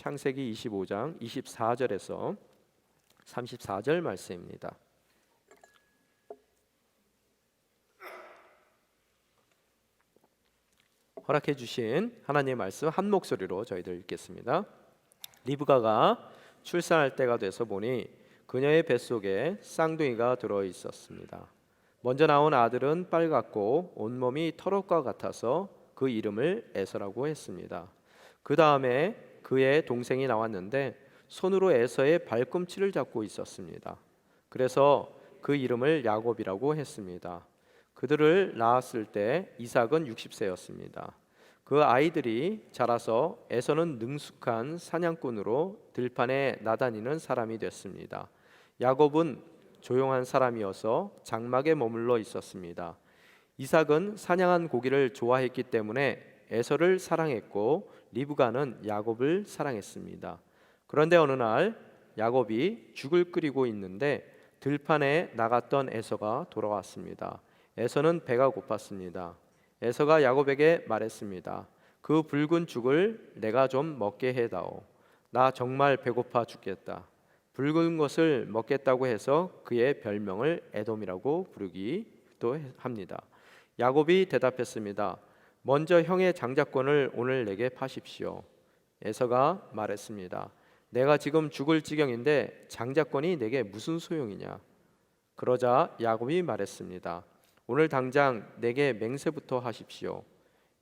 창세기 25장 24절에서 34절 말씀입니다. 허락해 주신 하나님의 말씀 한 목소리로 저희들 읽겠습니다. 리브가가 출산할 때가 돼서 보니 그녀의 뱃속에 쌍둥이가 들어 있었습니다. 먼저 나온 아들은 빨갛고 온몸이 털옷과 같아서 그 이름을 에서라고 했습니다. 그 다음에 그의 동생이 나왔는데 손으로 에서의 발꿈치를 잡고 있었습니다. 그래서 그 이름을 야곱이라고 했습니다. 그들을 낳았을 때 이삭은 60세였습니다. 그 아이들이 자라서 에서는 능숙한 사냥꾼으로 들판에 나다니는 사람이 됐습니다. 야곱은 조용한 사람이어서 장막에 머물러 있었습니다. 이삭은 사냥한 고기를 좋아했기 때문에 에서를 사랑했고 리브가는 야곱을 사랑했습니다. 그런데 어느 날 야곱이 죽을 끓이고 있는데 들판에 나갔던 에서가 돌아왔습니다. 에서는 배가 고팠습니다. 에서가 야곱에게 말했습니다. 그 붉은 죽을 내가 좀 먹게 해다오. 나 정말 배고파 죽겠다. 붉은 것을 먹겠다고 해서 그의 별명을 에돔이라고 부르기도 합니다. 야곱이 대답했습니다. 먼저 형의 장자권을 오늘 내게 파십시오. 에서가 말했습니다. 내가 지금 죽을 지경인데 장자권이 내게 무슨 소용이냐? 그러자 야곱이 말했습니다. 오늘 당장 내게 맹세부터 하십시오.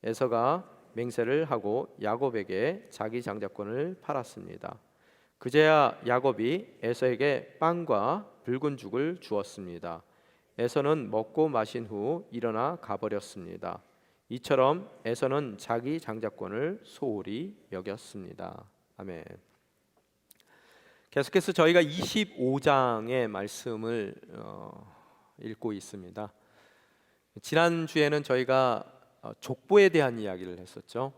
에서가 맹세를 하고 야곱에게 자기 장자권을 팔았습니다. 그제야 야곱이 에서에게 빵과 붉은 죽을 주었습니다. 에서는 먹고 마신 후 일어나 가버렸습니다. 이처럼 에서는 자기 장자권을 소홀히 여겼습니다. 아멘. 계속해서 저희가 25장의 말씀을 읽고 있습니다. 지난주에는 저희가 족보에 대한 이야기를 했었죠.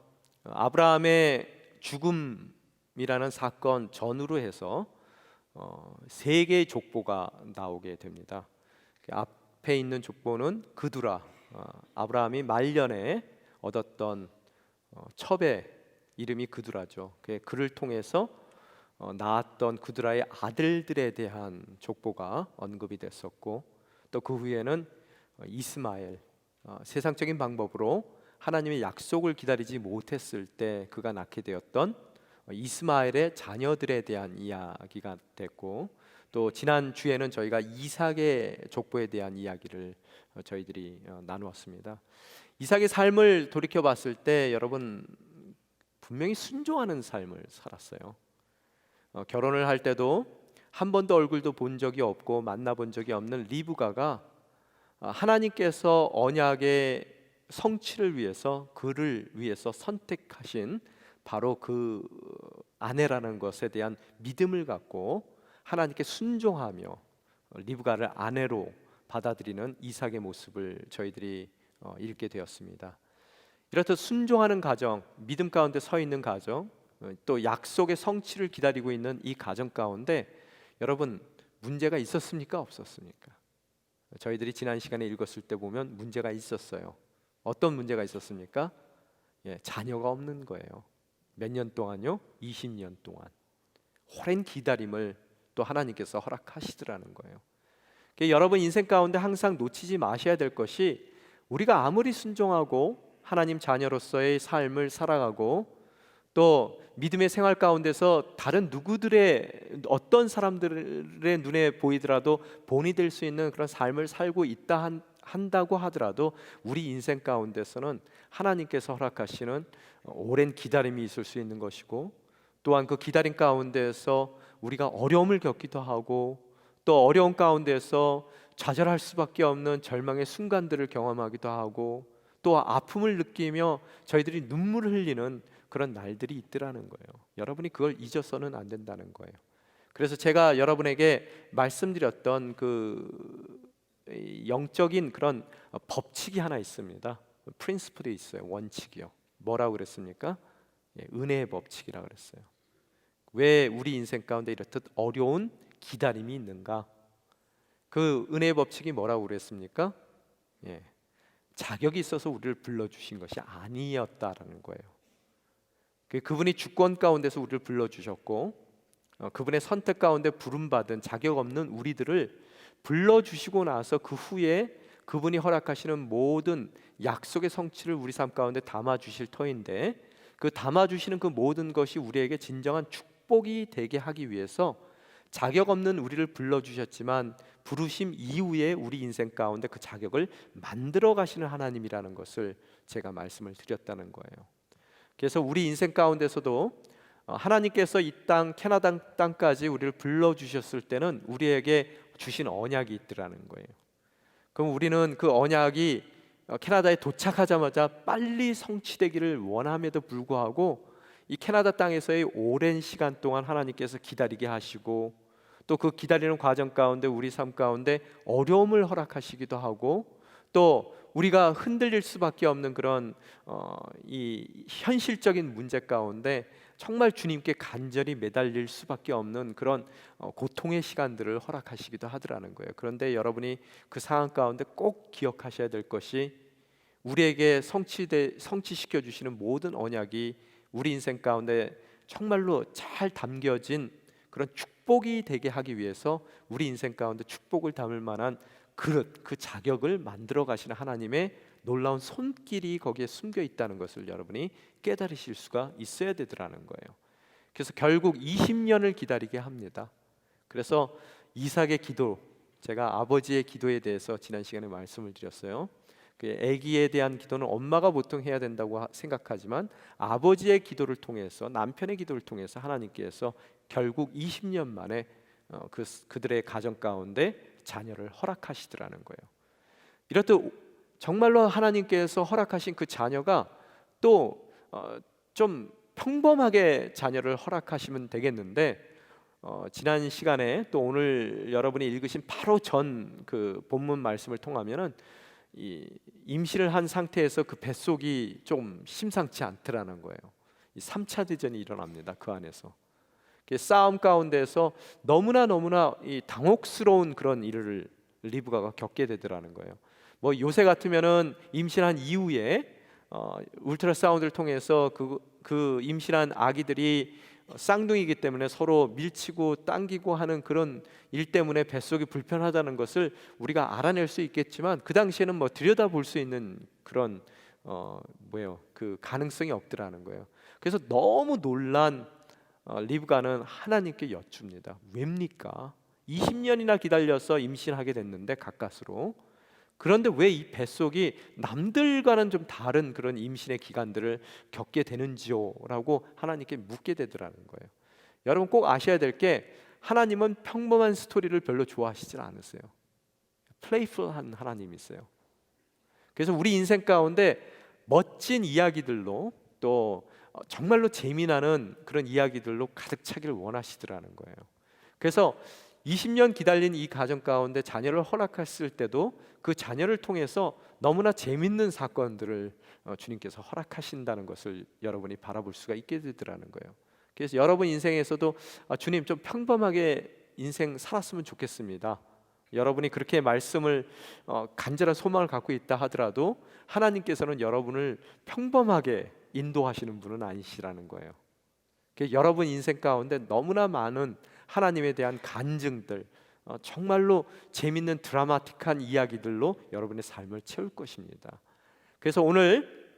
아브라함의 죽음이라는 사건 전후로 해서 세 개의 족보가 나오게 됩니다. 앞에 있는 족보는 그두라, 아브라함이 말년에 얻었던 첩의 이름이 그두라죠. 그를 통해서 낳았던 그두라의 아들들에 대한 족보가 언급이 됐었고, 또 그 후에는 이스마엘, 세상적인 방법으로 하나님의 약속을 기다리지 못했을 때 그가 낳게 되었던 이스마엘의 자녀들에 대한 이야기가 됐고, 또 지난 주에는 저희가 이삭의 족보에 대한 이야기를 저희들이 나누었습니다. 이삭의 삶을 돌이켜 봤을 때 여러분 분명히 순종하는 삶을 살았어요. 결혼을 할 때도 한 번도 얼굴도 본 적이 없고 만나본 적이 없는 리브가가 하나님께서 언약의 성취를 위해서 그를 위해서 선택하신 바로 그 아내라는 것에 대한 믿음을 갖고 하나님께 순종하며 리브가를 아내로 받아들이는 이삭의 모습을 저희들이 읽게 되었습니다. 이렇듯 순종하는 가정, 믿음 가운데 서 있는 가정, 또 약속의 성취를 기다리고 있는 이 가정 가운데 여러분 문제가 있었습니까? 없었습니까? 저희들이 지난 시간에 읽었을 때 보면 문제가 있었어요. 어떤 문제가 있었습니까? 자녀가 없는 거예요. 몇 년 동안요? 20년 동안 오랜 기다림을 또 하나님께서 허락하시더라는 거예요. 여러분 인생 가운데 항상 놓치지 마셔야 될 것이, 우리가 아무리 순종하고 하나님 자녀로서의 삶을 살아가고 또 믿음의 생활 가운데서 다른 누구들의 어떤 사람들의 눈에 보이더라도 본이 될 수 있는 그런 삶을 살고 있다 한다고 하더라도 우리 인생 가운데서는 하나님께서 허락하시는 오랜 기다림이 있을 수 있는 것이고, 또한 그 기다림 가운데서 우리가 어려움을 겪기도 하고 또 어려움 가운데서 좌절할 수밖에 없는 절망의 순간들을 경험하기도 하고 또 아픔을 느끼며 저희들이 눈물을 흘리는 그런 날들이 있더라는 거예요. 여러분이 그걸 잊어서는 안 된다는 거예요. 그래서 제가 여러분에게 말씀드렸던 그 영적인 그런 법칙이 하나 있습니다. 프린시플이 있어요. 원칙이요. 뭐라고 그랬습니까? 은혜의 법칙이라고 그랬어요. 왜 우리 인생 가운데 이렇듯 어려운 기다림이 있는가? 그 은혜의 법칙이 뭐라고 그랬습니까? 자격이 있어서 우리를 불러주신 것이 아니었다라는 거예요. 그분이 주권 가운데서 우리를 불러주셨고 그분의 선택 가운데 부름받은 자격 없는 우리들을 불러주시고 나서 그 후에 그분이 허락하시는 모든 약속의 성취를 우리 삶 가운데 담아주실 터인데, 그 담아주시는 그 모든 것이 우리에게 진정한 축복이 되게 하기 위해서 자격 없는 우리를 불러주셨지만 부르심 이후에 우리 인생 가운데 그 자격을 만들어 가시는 하나님이라는 것을 제가 말씀을 드렸다는 거예요. 그래서 우리 인생 가운데서도 하나님께서 이 땅 캐나다 땅까지 우리를 불러주셨을 때는 우리에게 주신 언약이 있더라는 거예요. 그럼 우리는 그 언약이 캐나다에 도착하자마자 빨리 성취되기를 원함에도 불구하고 이 캐나다 땅에서의 오랜 시간 동안 하나님께서 기다리게 하시고, 또 그 기다리는 과정 가운데 우리 삶 가운데 어려움을 허락하시기도 하고, 또 우리가 흔들릴 수밖에 없는 그런 이 현실적인 문제 가운데 정말 주님께 간절히 매달릴 수밖에 없는 그런 고통의 시간들을 허락하시기도 하더라는 거예요. 그런데 여러분이 그 상황 가운데 꼭 기억하셔야 될 것이, 우리에게 성취시켜 주시는 모든 언약이 우리 인생 가운데 정말로 잘 담겨진 그런 축복이 되게 하기 위해서 우리 인생 가운데 축복을 담을 만한 그릇, 그 자격을 만들어 가시는 하나님의 놀라운 손길이 거기에 숨겨 있다는 것을 여러분이 깨달으실 수가 있어야 되더라는 거예요. 그래서 결국 20년을 기다리게 합니다. 그래서 이삭의 기도, 제가 아버지의 기도에 대해서 지난 시간에 말씀을 드렸어요. 그 아기에 대한 기도는 엄마가 보통 해야 된다고 생각하지만 아버지의 기도를 통해서, 남편의 기도를 통해서 하나님께서 결국 20년 만에 그들의 가정 가운데 자녀를 허락하시더라는 거예요. 이렇듯 정말로 하나님께서 허락하신 그 자녀가 또 좀 평범하게 자녀를 허락하시면 되겠는데, 지난 시간에 또 오늘 여러분이 읽으신 바로 전 그 본문 말씀을 통하면은 이 임신을 한 상태에서 그 뱃속이 좀 심상치 않더라는 거예요. 이 3차 대전이 일어납니다. 그 안에서 싸움 가운데서 너무나 이 당혹스러운 그런 일을 리브가가 겪게 되더라는 거예요. 뭐 요새 같으면은 임신한 이후에 울트라사운드를 통해서 그 임신한 아기들이 쌍둥이이기 때문에 서로 밀치고 당기고 하는 그런 일 때문에 뱃속이 불편하다는 것을 우리가 알아낼 수 있겠지만, 그 당시에는 뭐 들여다볼 수 있는 그런 그 가능성이 없더라는 거예요. 그래서 너무 놀란 리브가는 하나님께 여쭙니다. 왜입니까? 20년이나 기다려서 임신하게 됐는데 가까스로, 그런데 왜 이 뱃속이 남들과는 좀 다른 그런 임신의 기간들을 겪게 되는지요? 라고 하나님께 묻게 되더라는 거예요. 여러분 꼭 아셔야 될 게, 하나님은 평범한 스토리를 별로 좋아하시질 않으세요. 플레이풀한 하나님이세요. 그래서 우리 인생 가운데 멋진 이야기들로, 또 정말로 재미나는 그런 이야기들로 가득 차기를 원하시더라는 거예요. 그래서 20년 기다린 이 가정 가운데 자녀를 허락했을 때도 그 자녀를 통해서 너무나 재밌는 사건들을 주님께서 허락하신다는 것을 여러분이 바라볼 수가 있게 되더라는 거예요. 그래서 여러분 인생에서도 주님 좀 평범하게 인생 살았으면 좋겠습니다. 여러분이 그렇게 말씀을 간절한 소망을 갖고 있다 하더라도 하나님께서는 여러분을 평범하게 인도하시는 분은 아니시라는 거예요. 여러분 인생 가운데 너무나 많은 하나님에 대한 간증들, 정말로 재밌는 드라마틱한 이야기들로 여러분의 삶을 채울 것입니다. 그래서 오늘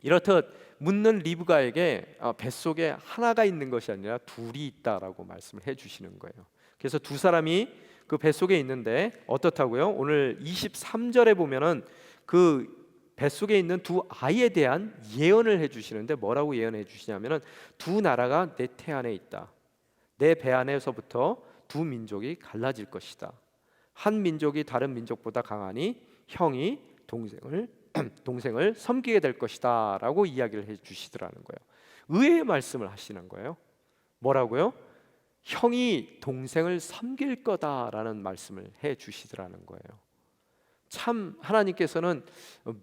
이렇듯 묻는 리브가에게 뱃속에 하나가 있는 것이 아니라 둘이 있다라고 말씀을 해주시는 거예요. 그래서 두 사람이 그 뱃속에 있는데 어떻다고요? 오늘 23절에 보면은 그 뱃속에 있는 두 아이에 대한 예언을 해주시는데, 뭐라고 예언해 주시냐면은 두 나라가 내 태 안에 있다. 내 배 안에서부터 두 민족이 갈라질 것이다. 한 민족이 다른 민족보다 강하니 형이 동생을 섬기게 될 것이다 라고 이야기를 해주시더라는 거예요. 의외의 말씀을 하시는 거예요. 뭐라고요? 형이 동생을 섬길 거다라는 말씀을 해주시더라는 거예요. 참 하나님께서는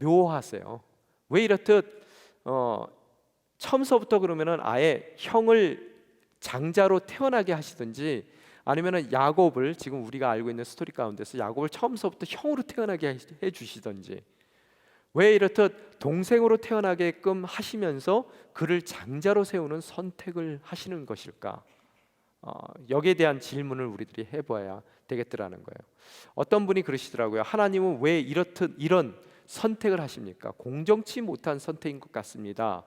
묘하세요. 왜 이렇듯 처음서부터 그러면은 아예 형을 장자로 태어나게 하시든지, 아니면은 야곱을, 지금 우리가 알고 있는 스토리 가운데서 야곱을 처음서부터 형으로 태어나게 해 주시든지, 왜 이렇듯 동생으로 태어나게끔 하시면서 그를 장자로 세우는 선택을 하시는 것일까? 여기에 대한 질문을 우리들이 해봐야 되겠더라는 거예요. 어떤 분이 그러시더라고요. 하나님은 왜 이렇듯 이런 선택을 하십니까? 공정치 못한 선택인 것 같습니다.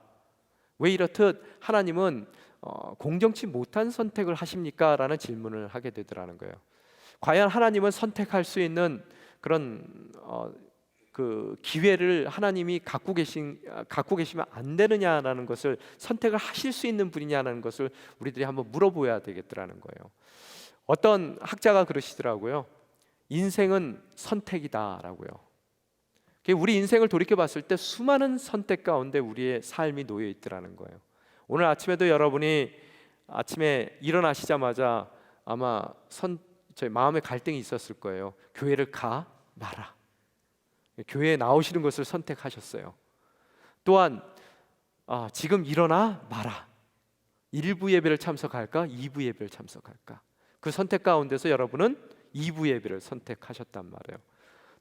왜 이렇듯 하나님은 공정치 못한 선택을 하십니까? 라는 질문을 하게 되더라는 거예요. 과연 하나님은 선택할 수 있는 그런 그 기회를 하나님이 갖고 계시면 안 되느냐라는 것을, 선택을 하실 수 있는 분이냐는 것을 우리들이 한번 물어보아야 되겠더라는 거예요. 어떤 학자가 그러시더라고요. 인생은 선택이다라고요. 우리 인생을 돌이켜 봤을 때 수많은 선택 가운데 우리의 삶이 놓여 있더라는 거예요. 오늘 아침에도 여러분이 아침에 일어나시자마자 아마 저희 마음의 갈등이 있었을 거예요. 교회를 가 마라. 교회에 나오시는 것을 선택하셨어요. 또한 지금 일어나 마라. 1부 예배를 참석할까? 2부 예배를 참석할까? 그 선택 가운데서 여러분은 2부 예배를 선택하셨단 말이에요.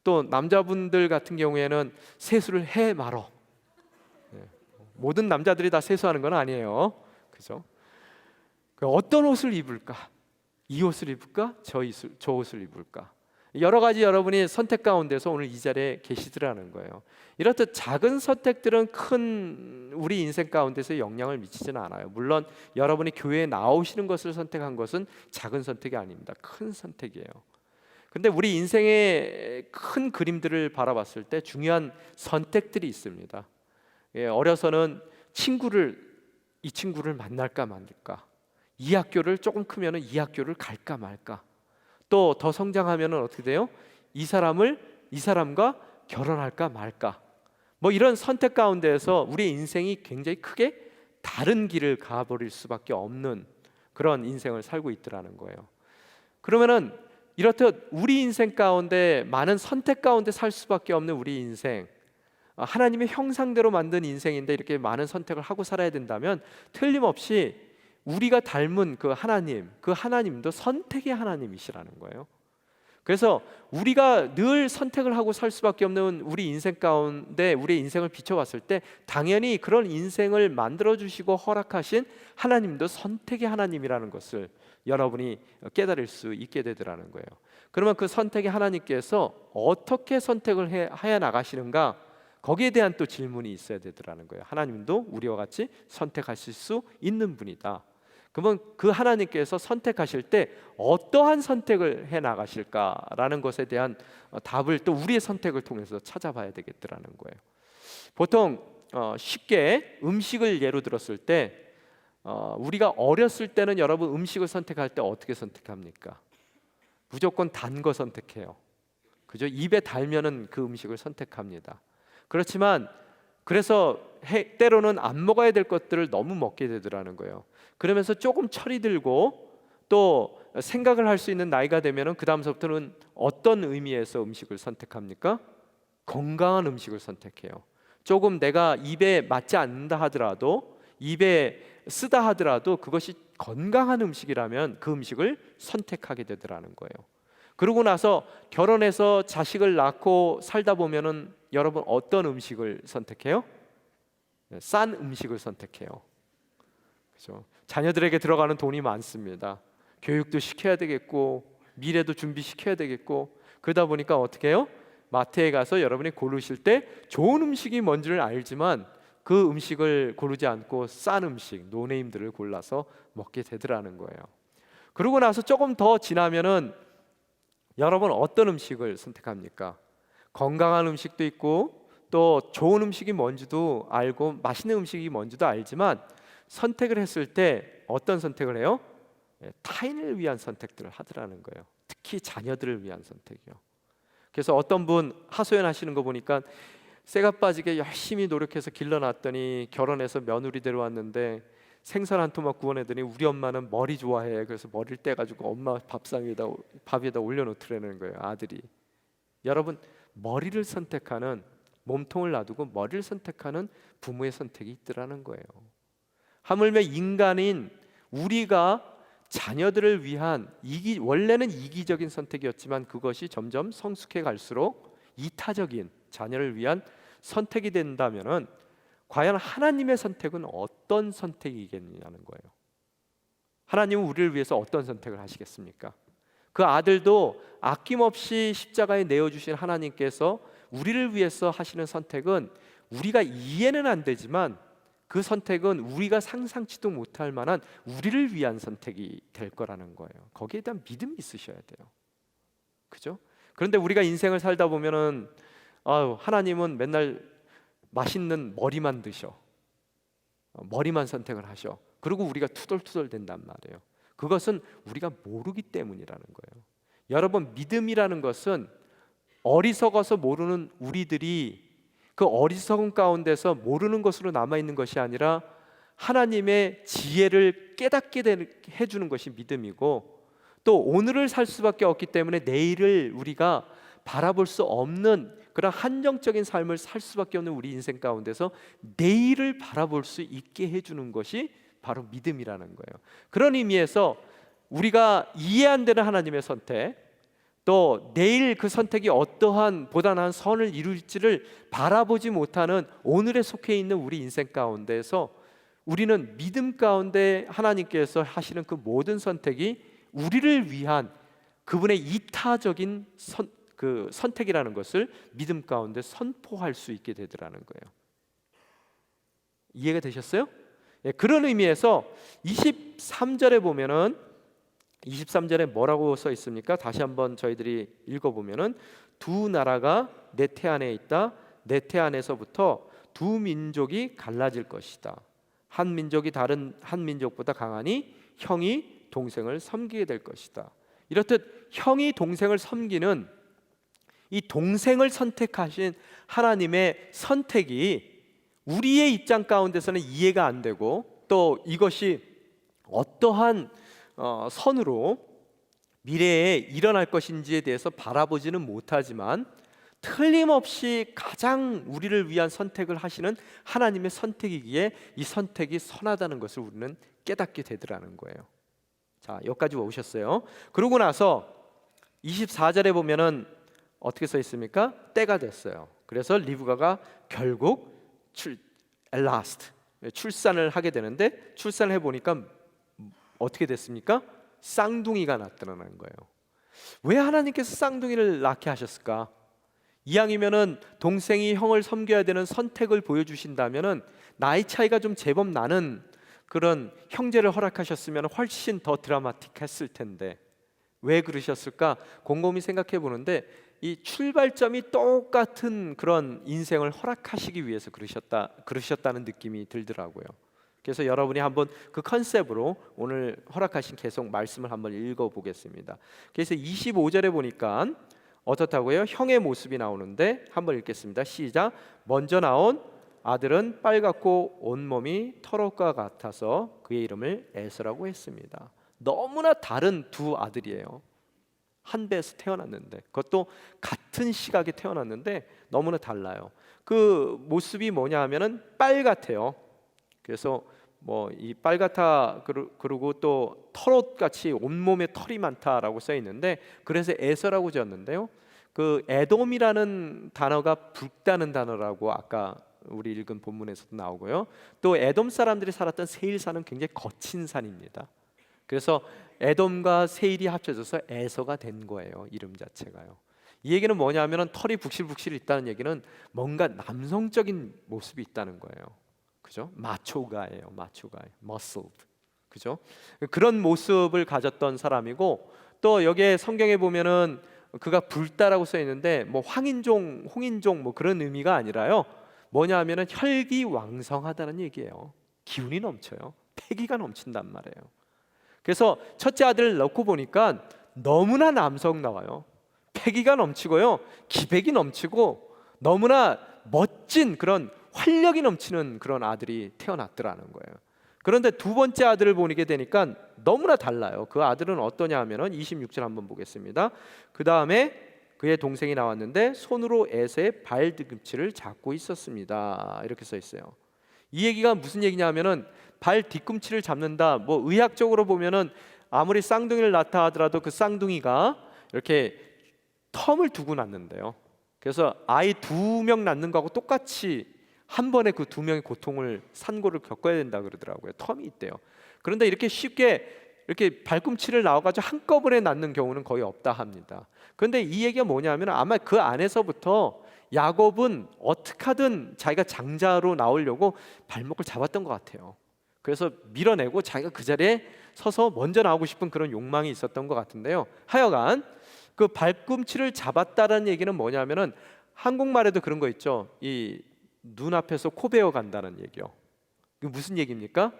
또 남자분들 같은 경우에는 세수를 해 말어. 모든 남자들이 다 세수하는 건 아니에요. 그죠? 어떤 옷을 입을까? 이 옷을 입을까? 저 옷을 입을까? 여러 가지 여러분이 선택 가운데서 오늘 이 자리에 계시더라는 거예요. 이렇듯 작은 선택들은 큰 우리 인생 가운데서 영향을 미치지는 않아요. 물론 여러분이 교회에 나오시는 것을 선택한 것은 작은 선택이 아닙니다. 큰 선택이에요. 근데 우리 인생의 큰 그림들을 바라봤을 때 중요한 선택들이 있습니다. 어려서는 이 친구를 만날까 말까, 이 학교를 조금 크면은 이 학교를 갈까 말까, 또 더 성장하면은 어떻게 돼요? 이 사람과 결혼할까 말까. 뭐 이런 선택 가운데에서 우리 인생이 굉장히 크게 다른 길을 가버릴 수밖에 없는 그런 인생을 살고 있더라는 거예요. 그러면은 이렇듯 우리 인생 가운데 많은 선택 가운데 살 수밖에 없는 우리 인생, 하나님의 형상대로 만든 인생인데 이렇게 많은 선택을 하고 살아야 된다면 틀림없이 우리가 닮은 그 하나님도 선택의 하나님이시라는 거예요. 그래서 우리가 늘 선택을 하고 살 수밖에 없는 우리 인생 가운데 우리의 인생을 비춰봤을 때 당연히 그런 인생을 만들어주시고 허락하신 하나님도 선택의 하나님이라는 것을 여러분이 깨달을 수 있게 되더라는 거예요. 그러면 그 선택의 하나님께서 어떻게 선택을 해 나가시는가, 거기에 대한 또 질문이 있어야 되더라는 거예요. 하나님도 우리와 같이 선택하실 수 있는 분이다. 그러면 그 하나님께서 선택하실 때 어떠한 선택을 해 나가실까라는 것에 대한 답을 또 우리의 선택을 통해서 찾아봐야 되겠더라는 거예요. 보통 쉽게 음식을 예로 들었을 때 우리가 어렸을 때는 여러분 음식을 선택할 때 어떻게 선택합니까? 무조건 단 거 선택해요. 그죠? 입에 달면은 그 음식을 선택합니다. 그렇지만 그래서 때로는 안 먹어야 될 것들을 너무 먹게 되더라는 거예요. 그러면서 조금 철이 들고 또 생각을 할 수 있는 나이가 되면은 그 다음서부터는 어떤 의미에서 음식을 선택합니까? 건강한 음식을 선택해요. 조금 내가 입에 맞지 않는다 하더라도, 입에 쓰다 하더라도 그것이 건강한 음식이라면 그 음식을 선택하게 되더라는 거예요. 그러고 나서 결혼해서 자식을 낳고 살다 보면은 여러분 어떤 음식을 선택해요? 싼 음식을 선택해요. 그렇죠? 자녀들에게 들어가는 돈이 많습니다. 교육도 시켜야 되겠고 미래도 준비시켜야 되겠고, 그러다 보니까 어떻게 해요? 마트에 가서 여러분이 고르실 때 좋은 음식이 뭔지를 알지만 그 음식을 고르지 않고 싼 음식, 노네임들을 골라서 먹게 되더라는 거예요. 그러고 나서 조금 더 지나면은 여러분 어떤 음식을 선택합니까? 건강한 음식도 있고 또 좋은 음식이 뭔지도 알고 맛있는 음식이 뭔지도 알지만 선택을 했을 때 어떤 선택을 해요? 타인을 위한 선택들을 하더라는 거예요. 특히 자녀들을 위한 선택이요. 그래서 어떤 분 하소연하시는 거 보니까 쇠가 빠지게 열심히 노력해서 길러놨더니 결혼해서 며느리 데려왔는데 생선 한 토막 구워내더니 우리 엄마는 머리 좋아해. 그래서 머리를 떼가지고 엄마 밥에다 올려놓더라는 거예요, 아들이. 여러분, 머리를 선택하는, 몸통을 놔두고 머리를 선택하는 부모의 선택이 있더라는 거예요. 하물며 인간인 우리가 자녀들을 위한 원래는 이기적인 선택이었지만 그것이 점점 성숙해 갈수록 이타적인, 자녀를 위한 선택이 된다면은 과연 하나님의 선택은 어떤 선택이겠냐는 거예요. 하나님은 우리를 위해서 어떤 선택을 하시겠습니까? 그 아들도 아낌없이 십자가에 내어주신 하나님께서 우리를 위해서 하시는 선택은 우리가 이해는 안 되지만 그 선택은 우리가 상상치도 못할 만한 우리를 위한 선택이 될 거라는 거예요. 거기에 대한 믿음이 있으셔야 돼요. 그죠? 그런데 우리가 인생을 살다 보면은 하나님은 맨날 맛있는 머리만 드셔. 머리만 선택을 하셔. 그리고 우리가 투덜투덜 된단 말이에요. 그것은 우리가 모르기 때문이라는 거예요. 여러분, 믿음이라는 것은 어리석어서 모르는 우리들이 그 어리석음 가운데서 모르는 것으로 남아있는 것이 아니라 하나님의 지혜를 깨닫게 해주는 것이 믿음이고, 또 오늘을 살 수밖에 없기 때문에 내일을 우리가 바라볼 수 없는 그런 한정적인 삶을 살 수밖에 없는 우리 인생 가운데서 내일을 바라볼 수 있게 해주는 것이 바로 믿음이라는 거예요. 그런 의미에서 우리가 이해 안 되는 하나님의 선택, 또 내일 그 선택이 어떠한 보다 나은 선을 이룰지를 바라보지 못하는 오늘에 속해 있는 우리 인생 가운데서 우리는 믿음 가운데 하나님께서 하시는 그 모든 선택이 우리를 위한 그분의 이타적인 선택이라는 것을 믿음 가운데 선포할 수 있게 되더라는 거예요. 이해가 되셨어요? 예, 그런 의미에서 23절에 보면은 23절에 뭐라고 써 있습니까? 다시 한번 저희들이 읽어보면은 두 나라가 내 태 안에 있다. 내 태 안에서부터 두 민족이 갈라질 것이다. 한 민족이 다른 한 민족보다 강하니 형이 동생을 섬기게 될 것이다. 이렇듯 형이 동생을 섬기는 이 동생을 선택하신 하나님의 선택이 우리의 입장 가운데서는 이해가 안 되고, 또 이것이 어떠한 선으로 미래에 일어날 것인지에 대해서 바라보지는 못하지만 틀림없이 가장 우리를 위한 선택을 하시는 하나님의 선택이기에 이 선택이 선하다는 것을 우리는 깨닫게 되더라는 거예요. 자, 여기까지 오셨어요. 그러고 나서 24절에 보면은 어떻게 써 있습니까? 때가 됐어요. 그래서 리브가가 결국 출산을 하게 되는데, 출산을 해보니까 어떻게 됐습니까? 쌍둥이가 났다는 거예요. 왜 하나님께서 쌍둥이를 낳게 하셨을까? 이왕이면은 동생이 형을 섬겨야 되는 선택을 보여주신다면은 나이 차이가 좀 제법 나는 그런 형제를 허락하셨으면 훨씬 더 드라마틱했을 텐데 왜 그러셨을까? 곰곰이 생각해 보는데 이 출발점이 똑같은 그런 인생을 허락하시기 위해서 그러셨다는 느낌이 들더라고요. 그래서 여러분이 한번 그 컨셉으로 오늘 허락하신 계속 말씀을 한번 읽어보겠습니다. 그래서 25절에 보니까 어떻다고요? 형의 모습이 나오는데 한번 읽겠습니다. 시작. 먼저 나온 아들은 빨갛고 온몸이 털옷과 같아서 그의 이름을 에서라고 했습니다. 너무나 다른 두 아들이에요. 한 배에서 태어났는데, 그것도 같은 시각에 태어났는데 너무나 달라요. 그 모습이 뭐냐 하면은 빨갛대요. 그래서 뭐 이 빨갛다 그리고 또 털옷 같이 온몸에 털이 많다라고 써 있는데, 그래서 에서라고 지었는데요. 그 에돔이라는 단어가 붉다는 단어라고 아까 우리 읽은 본문에서도 나오고요. 또 에돔 사람들이 살았던 세일산은 굉장히 거친 산입니다. 그래서 에돔과 세일이 합쳐져서 에서가 된 거예요. 이름 자체가요. 이 얘기는 뭐냐면은 털이 북실북실 있다는 얘기는 뭔가 남성적인 모습이 있다는 거예요. 그죠? 마초가예요. 마초가예요. muscled. 그죠? 그런 모습을 가졌던 사람이고, 또 여기에 성경에 보면은 그가 붉다라고 써 있는데 뭐 황인종, 홍인종 뭐 그런 의미가 아니라요. 뭐냐 하면은 혈기왕성하다는 얘기예요. 기운이 넘쳐요. 패기가 넘친단 말이에요. 그래서 첫째 아들을 넣고 보니까 너무나 남성 나와요. 패기가 넘치고요, 기백이 넘치고 너무나 멋진 그런 활력이 넘치는 그런 아들이 태어났더라는 거예요. 그런데 두 번째 아들을 보게 되니까 너무나 달라요. 그 아들은 어떠냐 하면은 26절 한번 보겠습니다. 그 다음에 그의 동생이 나왔는데 손으로 에서의 발 뒤꿈치를 잡고 있었습니다. 이렇게 써 있어요. 이 얘기가 무슨 얘기냐 하면은 발 뒤꿈치를 잡는다. 뭐 의학적으로 보면은 아무리 쌍둥이를 낳다 하더라도 그 쌍둥이가 이렇게 텀을 두고 낳는데요. 그래서 아이 2명 낳는 거하고 똑같이 한 번에 그 2명의 고통을 산고를 겪어야 된다 그러더라고요. 텀이 있대요. 그런데 이렇게 쉽게 이렇게 발꿈치를 나와가지고 한꺼번에 낳는 경우는 거의 없다 합니다. 그런데 이 얘기가 뭐냐면 아마 그 안에서부터 야곱은 어떻게 하든 자기가 장자로 나오려고 발목을 잡았던 것 같아요. 그래서 밀어내고 자기가 그 자리에 서서 먼저 나오고 싶은 그런 욕망이 있었던 것 같은데요. 하여간 그 발꿈치를 잡았다는 얘기는 뭐냐면은 한국말에도 그런 거 있죠. 이 눈앞에서 코 베어 간다는 얘기요. 이게 무슨 얘기입니까?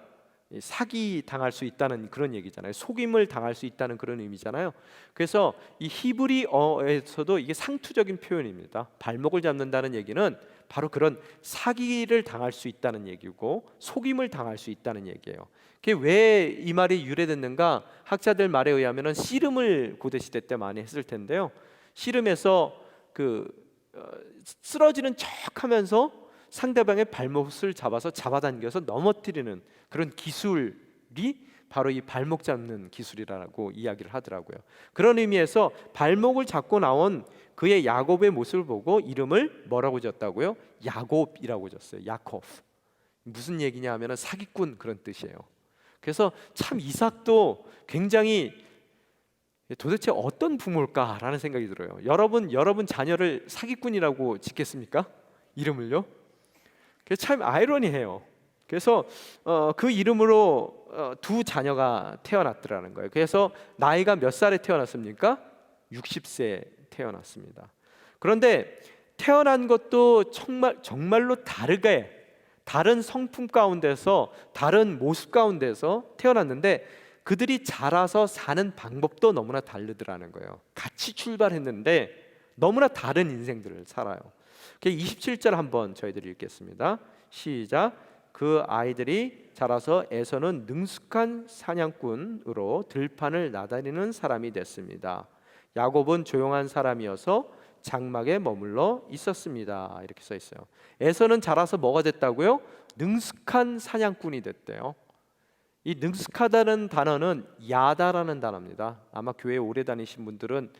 사기 당할 수 있다는 그런 얘기잖아요. 속임을 당할 수 있다는 그런 의미잖아요. 그래서 이 히브리어에서도 이게 상투적인 표현입니다. 발목을 잡는다는 얘기는 바로 그런 사기를 당할 수 있다는 얘기고 속임을 당할 수 있다는 얘기예요. 그게 왜 이 말이 유래됐는가? 학자들 말에 의하면은 씨름을 고대 시대 때 많이 했을 텐데요. 씨름에서 쓰러지는 척하면서 상대방의 발목을 잡아서 잡아당겨서 넘어뜨리는 그런 기술이 바로 이 발목 잡는 기술이라고 이야기를 하더라고요. 그런 의미에서 발목을 잡고 나온 그의 야곱의 모습을 보고 이름을 뭐라고 지었다고요? 야곱이라고 지었어요. 야코프. 무슨 얘기냐 하면은 사기꾼 그런 뜻이에요. 그래서 참 이삭도 굉장히 도대체 어떤 부모일까라는 생각이 들어요. 여러분 자녀를 사기꾼이라고 짓겠습니까? 이름을요? 그래서 참 아이러니해요. 그래서 그 이름으로 2 자녀가 태어났더라는 거예요. 그래서 나이가 몇 살에 태어났습니까? 60세에 태어났습니다. 그런데 태어난 것도 정말로 다르게 다른 성품 가운데서 다른 모습 가운데서 태어났는데 그들이 자라서 사는 방법도 너무나 다르더라는 거예요. 같이 출발했는데 너무나 다른 인생들을 살아요. 27절 한번 저희들이 읽겠습니다. 시작. 그 아이들이 자라서 에서는 능숙한 사냥꾼으로 들판을 나다니는 사람이 됐습니다. 야곱은 조용한 사람이어서 장막에 머물러 있었습니다. 이렇게 써 있어요. 에서는 자라서 뭐가 됐다고요? 능숙한 사냥꾼이 됐대요. 이 능숙하다는 단어는 야다라는 단어입니다. 아마 교회 오래 다니신 분들은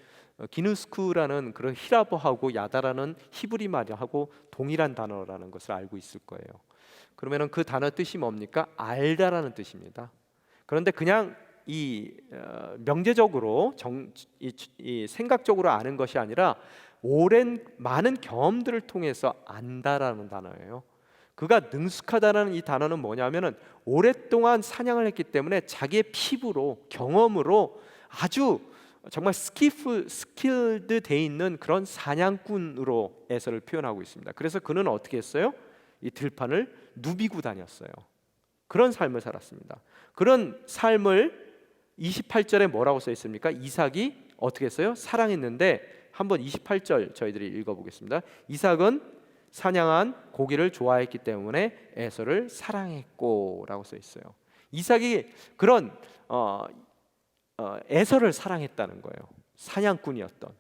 기누스쿠라는 그런 히라보하고 야다라는 히브리 말하고 동일한 단어라는 것을 알고 있을 거예요. 그러면은 그 단어 뜻이 뭡니까? 알다라는 뜻입니다. 그런데 그냥 이 명제적으로 이 생각적으로 아는 것이 아니라 많은 경험들을 통해서 안다라는 단어예요. 그가 능숙하다는 이 단어는 뭐냐면은 오랫동안 사냥을 했기 때문에 자기의 피부로 경험으로 아주 정말 스킬드 돼 있는 그런 사냥꾼으로 에서를 표현하고 있습니다. 그래서 그는 어떻게 했어요? 이 들판을 누비고 다녔어요. 그런 삶을 살았습니다. 그런 삶을 28절에 뭐라고 써 있습니까? 이삭이 어떻게 했어요? 사랑했는데 한번 28절 저희들이 읽어보겠습니다. 이삭은 사냥한 고기를 좋아했기 때문에 에서를 사랑했고 라고 써 있어요. 이삭이 그런 에서를 사랑했다는 거예요. 사냥꾼이었던,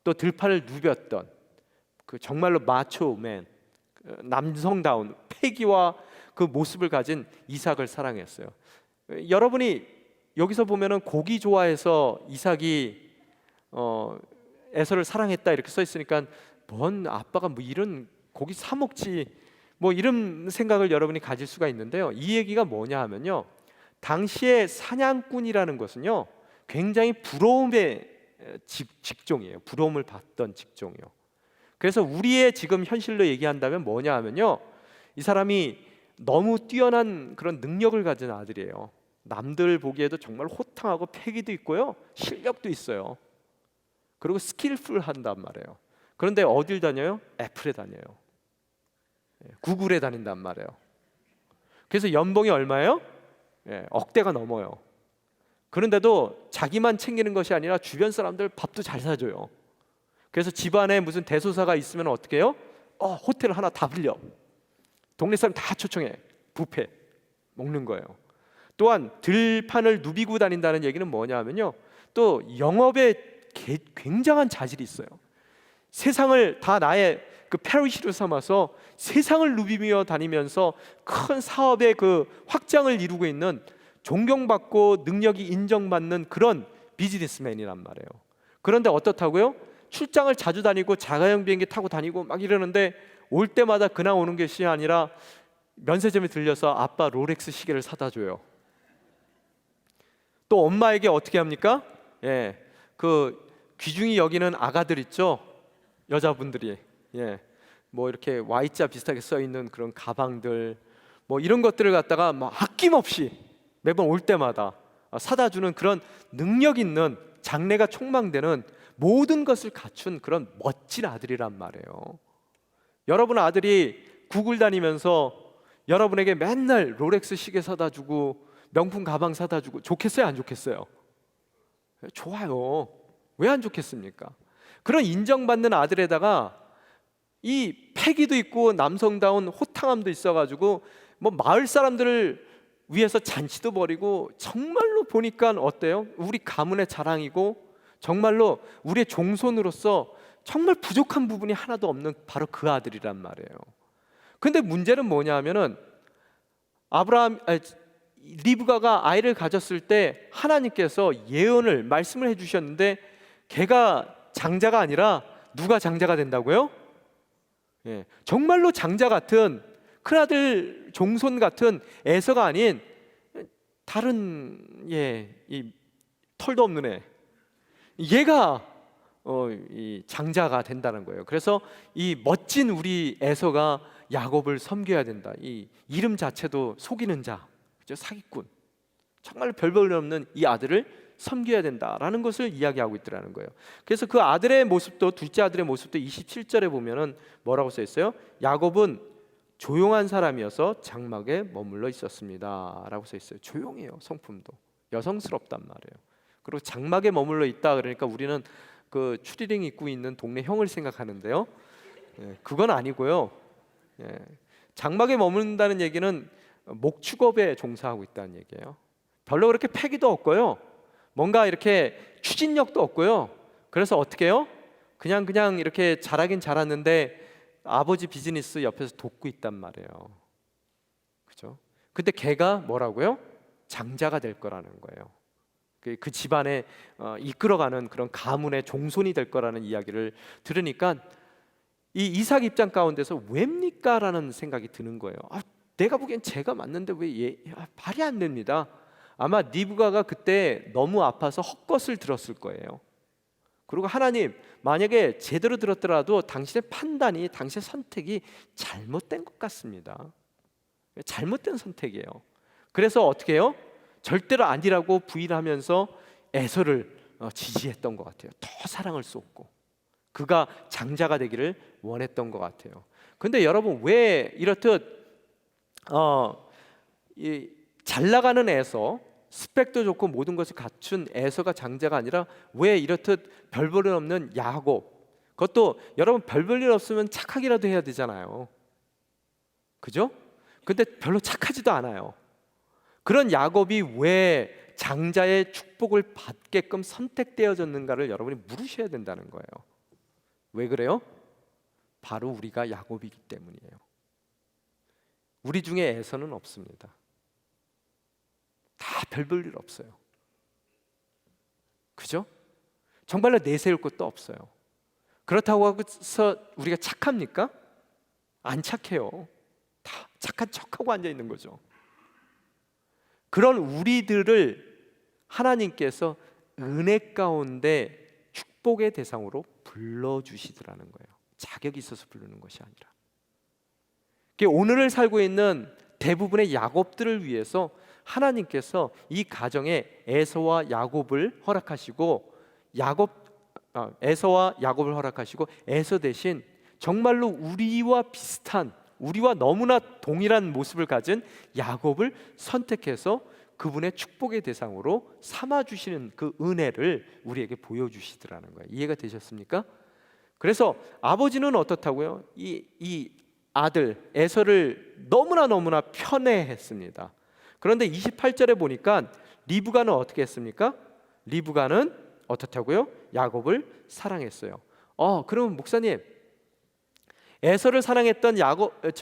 또 들판을 누볐던 그 정말로 마초맨, 남성다운 패기와 그 모습을 가진 이삭을 사랑했어요. 여러분이 여기서 보면은 고기 좋아해서 이삭이 에서를 사랑했다 이렇게 써 있으니까 뭔 아빠가 뭐 이런 고기 사 먹지 뭐 이런 생각을 여러분이 가질 수가 있는데요. 이 얘기가 뭐냐 하면요, 당시에 사냥꾼이라는 것은요 굉장히 부러움의 직종이에요. 부러움을 받던 직종이요. 그래서 우리의 지금 현실로 얘기한다면 뭐냐 하면요, 이 사람이 너무 뛰어난 그런 능력을 가진 아들이에요. 남들 보기에도 정말 호탕하고 패기도 있고요, 실력도 있어요. 그리고 스킬풀한단 말이에요. 그런데 어딜 다녀요? 애플에 다녀요. 구글에 다닌단 말이에요. 그래서 연봉이 얼마예요? 억대가 넘어요. 그런데도 자기만 챙기는 것이 아니라 주변 사람들 밥도 잘 사줘요. 그래서 집안에 무슨 대소사가 있으면 어떻게 해요? 호텔 하나 다 빌려. 동네 사람 다 초청해. 뷔페 먹는 거예요. 또한 들판을 누비고 다닌다는 얘기는 뭐냐 하면요, 또 영업에 굉장한 자질이 있어요. 세상을 다 나의 그 페리시로 삼아서 세상을 누비며 다니면서 큰 사업의 그 확장을 이루고 있는, 존경받고 능력이 인정받는 그런 비즈니스맨이란 말이에요. 그런데 어떻다고요? 출장을 자주 다니고 자가용 비행기 타고 다니고 막 이러는데 올 때마다 그냥 오는 것이 아니라 면세점에 들려서 아빠 롤렉스 시계를 사다 줘요. 또 엄마에게 어떻게 합니까? 예, 그 귀중히 여기는 아가들 있죠, 여자분들이. 예, 뭐 이렇게 Y자 비슷하게 써 있는 그런 가방들, 뭐 이런 것들을 갖다가 막 아낌없이 매번 올 때마다 사다 주는 그런 능력 있는, 장래가 촉망되는 모든 것을 갖춘 그런 멋진 아들이란 말이에요. 여러분 아들이 구글 다니면서 여러분에게 맨날 롤렉스 시계 사다 주고 명품 가방 사다 주고 좋겠어요, 안 좋겠어요? 좋아요. 왜 안 좋겠습니까? 그런 인정받는 아들에다가 이 패기도 있고 남성다운 호탕함도 있어가지고 뭐 마을 사람들을 위해서 잔치도 벌이고, 정말로 보니까 어때요? 우리 가문의 자랑이고 정말로 우리의 종손으로서 정말 부족한 부분이 하나도 없는 바로 그 아들이란 말이에요. 근데 문제는 뭐냐 하면은 리브가가 아이를 가졌을 때 하나님께서 예언을 말씀을 해주셨는데 걔가 장자가 아니라 누가 장자가 된다고요? 예, 정말로 장자 같은 큰아들 종손 같은 에서가 아닌 다른, 이 털도 없는 애, 얘가 이 장자가 된다는 거예요. 그래서 이 멋진 우리 에서가 야곱을 섬겨야 된다. 이 이름 자체도 속이는 자, 그죠? 사기꾼, 정말 별 볼 일 없는 이 아들을 섬겨야 된다라는 것을 이야기하고 있더라는 거예요. 그래서 그 아들의 모습도, 둘째 아들의 모습도 27절에 보면은 뭐라고 써 있어요? 야곱은 조용한 사람이어서 장막에 머물러 있었습니다 라고 써 있어요. 조용해요. 성품도 여성스럽단 말이에요. 그리고 장막에 머물러 있다 그러니까 우리는 그 추리닝 입고 있는 동네 형을 생각하는데요, 그건 아니고요. 장막에 머문다는 얘기는 목축업에 종사하고 있다는 얘기예요. 별로 그렇게 패기도 없고요, 뭔가 이렇게 추진력도 없고요. 그래서 어떻게 해요? 그냥 이렇게 잘하긴 잘하는데 아버지 비즈니스 옆에서 돕고 있단 말이에요. 그죠? 근데 걔가 뭐라고요? 장자가 될 거라는 거예요. 그 집안에 이끌어가는 그런 가문의 종손이 될 거라는 이야기를 들으니까 이 이삭 입장 가운데서 왜입니까? 라는 생각이 드는 거예요. 내가 보기엔 제가 맞는데 왜 말이 안 됩니다. 아마 리브가가 그때 너무 아파서 헛것을 들었을 거예요. 그리고 하나님, 만약에 제대로 들었더라도 당신의 판단이, 당신의 선택이 잘못된 것 같습니다. 잘못된 선택이에요. 그래서 어떻게 해요? 절대로 아니라고 부인하면서 에서를 지지했던 것 같아요. 더 사랑을 쏟고 그가 장자가 되기를 원했던 것 같아요. 근데 여러분, 왜 이렇듯 잘 나가는 에서, 스펙도 좋고 모든 것을 갖춘 에서가 장자가 아니라 왜 이렇듯 별 볼 일 없는 야곱, 그것도 여러분 별 볼 일 없으면 착하기라도 해야 되잖아요. 그죠? 근데 별로 착하지도 않아요. 그런 야곱이 왜 장자의 축복을 받게끔 선택되어졌는가를 여러분이 물으셔야 된다는 거예요. 왜 그래요? 바로 우리가 야곱이기 때문이에요. 우리 중에 에서는 없습니다. 다 별 볼 일 없어요. 그죠? 정말로 내세울 것도 없어요. 그렇다고 해서 우리가 착합니까? 안 착해요. 다 착한 척하고 앉아 있는 거죠. 그런 우리들을 하나님께서 은혜 가운데 축복의 대상으로 불러주시더라는 거예요. 자격이 있어서 부르는 것이 아니라. 오늘을 살고 있는 대부분의 야곱들을 위해서 하나님께서 이 가정에 에서와 야곱을 허락하시고, 에서와 야곱을 허락하시고, 에서 대신 정말로 우리와 비슷한, 우리와 너무나 동일한 모습을 가진 야곱을 선택해서 그분의 축복의 대상으로 삼아주시는 그 은혜를 우리에게 보여주시더라는 거예요. 이해가 되셨습니까? 그래서 아버지는 어떻다고요? 이 아들 에서를 너무나 편애했습니다. 그런데 28절에 보니까 리브가는 어떻게 했습니까? 리브가는 어떻다고요? 야곱을 사랑했어요. 그러면 목사님, 에서를 사랑했던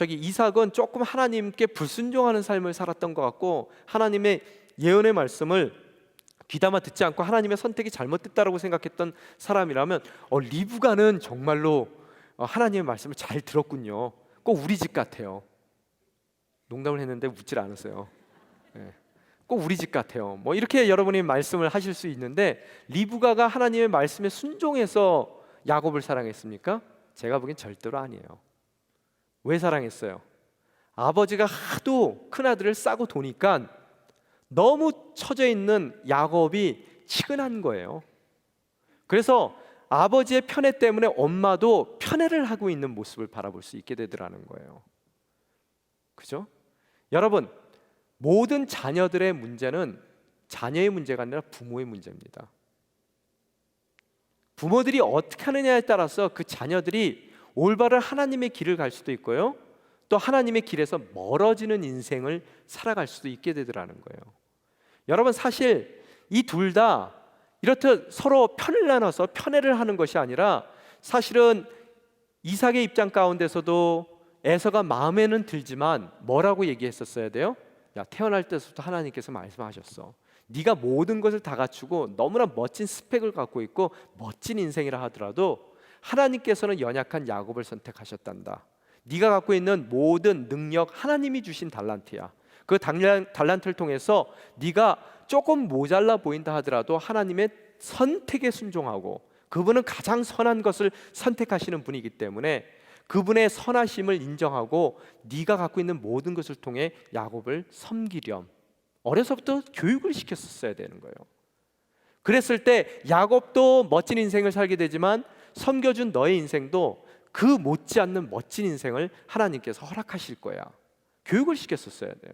이삭은 조금 하나님께 불순종하는 삶을 살았던 것 같고, 하나님의 예언의 말씀을 귀담아 듣지 않고 하나님의 선택이 잘못됐다라고 생각했던 사람이라면 리브가는 정말로 하나님의 말씀을 잘 들었군요. 꼭 우리 집 같아요. 농담을 했는데 웃질 않으세요. 네. 꼭 우리 집 같아요. 뭐 이렇게 여러분이 말씀을 하실 수 있는데, 리브가가 하나님의 말씀에 순종해서 야곱을 사랑했습니까? 제가 보기엔 절대로 아니에요. 왜 사랑했어요? 아버지가 하도 큰아들을 싸고 도니까 너무 처져 있는 야곱이 치근한 거예요. 그래서 아버지의 편애 때문에 엄마도 편애를 하고 있는 모습을 바라볼 수 있게 되더라는 거예요. 그죠? 여러분, 모든 자녀들의 문제는 자녀의 문제가 아니라 부모의 문제입니다. 부모들이 어떻게 하느냐에 따라서 그 자녀들이 올바른 하나님의 길을 갈 수도 있고요, 또 하나님의 길에서 멀어지는 인생을 살아갈 수도 있게 되더라는 거예요. 여러분, 사실 이 둘 다 이렇듯 서로 편을 나눠서 편애를 하는 것이 아니라, 사실은 이삭의 입장 가운데서도 에서가 마음에는 들지만 뭐라고 얘기했었어야 돼요? 야, 태어날 때부터 하나님께서 말씀하셨어. 네가 모든 것을 다 갖추고 너무나 멋진 스펙을 갖고 있고 멋진 인생이라 하더라도 하나님께서는 연약한 야곱을 선택하셨단다. 네가 갖고 있는 모든 능력 하나님이 주신 달란트야. 그 달란트를 통해서 네가 조금 모자라 보인다 하더라도 하나님의 선택에 순종하고, 그분은 가장 선한 것을 선택하시는 분이기 때문에 그분의 선하심을 인정하고 네가 갖고 있는 모든 것을 통해 야곱을 섬기렴. 어려서부터 교육을 시켰었어야 되는 거예요. 그랬을 때 야곱도 멋진 인생을 살게 되지만 섬겨준 너의 인생도 그 못지않는 멋진 인생을 하나님께서 허락하실 거야. 교육을 시켰었어야 돼요.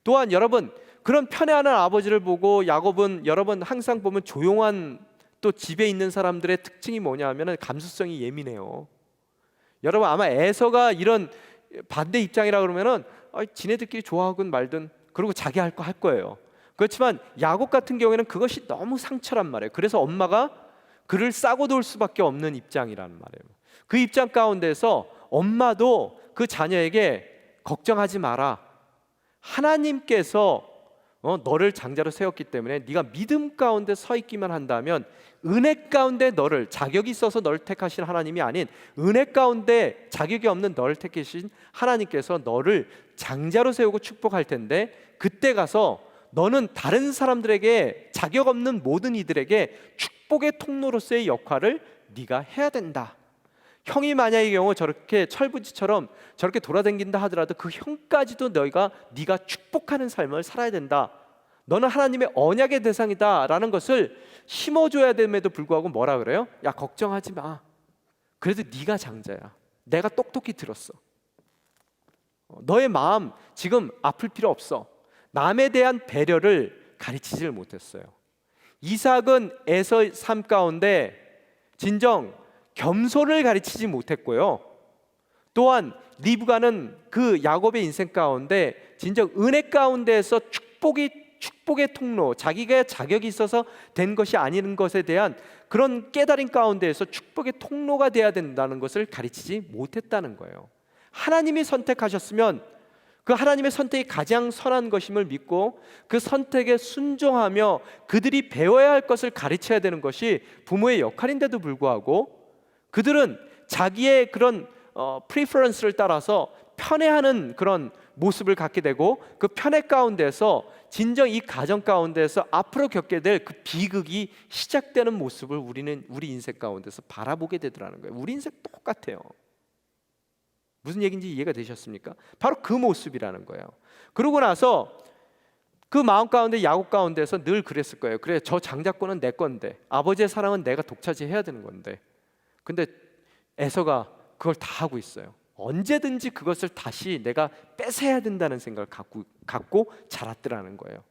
또한 여러분, 그런 편애하는 아버지를 보고 야곱은, 여러분 항상 보면 조용한, 또 집에 있는 사람들의 특징이 뭐냐 하면 감수성이 예민해요. 여러분, 아마 에서가 이런 반대 입장이라 그러면은 지네들끼리 좋아하건 말든 그리고 자기 할 거 할 거예요. 그렇지만 야곱 같은 경우에는 그것이 너무 상처란 말이에요. 그래서 엄마가 그를 싸고 돌 수밖에 없는 입장이라는 말이에요. 그 입장 가운데서 엄마도 그 자녀에게 걱정하지 마라. 하나님께서 너를 장자로 세웠기 때문에 네가 믿음 가운데 서 있기만 한다면, 은혜 가운데 너를, 자격이 있어서 너를 택하신 하나님이 아닌 은혜 가운데 자격이 없는 너를 택하신 하나님께서 너를 장자로 세우고 축복할 텐데, 그때 가서 너는 다른 사람들에게, 자격 없는 모든 이들에게 축복의 통로로서의 역할을 네가 해야 된다. 형이 만약의 경우 저렇게 철부지처럼 저렇게 돌아다닌다 하더라도 그 형까지도 네가 축복하는 삶을 살아야 된다. 너는 하나님의 언약의 대상이다 라는 것을 심어줘야 됨에도 불구하고 뭐라 그래요? 야, 걱정하지 마. 그래도 네가 장자야. 내가 똑똑히 들었어. 너의 마음 지금 아플 필요 없어. 남에 대한 배려를 가르치지를 못했어요. 이삭은 에서의 삶 가운데 진정 겸손을 가르치지 못했고요, 또한 리브가는 그 야곱의 인생 가운데 진정 은혜 가운데에서 축복의 통로, 자기가 자격이 있어서 된 것이 아닌 것에 대한 그런 깨달음 가운데에서 축복의 통로가 돼야 된다는 것을 가르치지 못했다는 거예요. 하나님이 선택하셨으면 그 하나님의 선택이 가장 선한 것임을 믿고 그 선택에 순종하며 그들이 배워야 할 것을 가르쳐야 되는 것이 부모의 역할인데도 불구하고, 그들은 자기의 그런 프리퍼런스를 따라서 편애하는 그런 모습을 갖게 되고, 그 편애 가운데서 진정 이 가정 가운데서 앞으로 겪게 될 그 비극이 시작되는 모습을 우리 인생 가운데서 바라보게 되더라는 거예요. 우리 인생 똑같아요. 무슨 얘기인지 이해가 되셨습니까? 바로 그 모습이라는 거예요. 그러고 나서 그 마음 가운데, 야곱 가운데서 늘 그랬을 거예요. 그래, 저 장자권은 내 건데, 아버지의 사랑은 내가 독차지해야 되는 건데, 근데 에서가 그걸 다 하고 있어요. 언제든지 그것을 다시 내가 뺏어야 된다는 생각을 갖고 자랐더라는 거예요.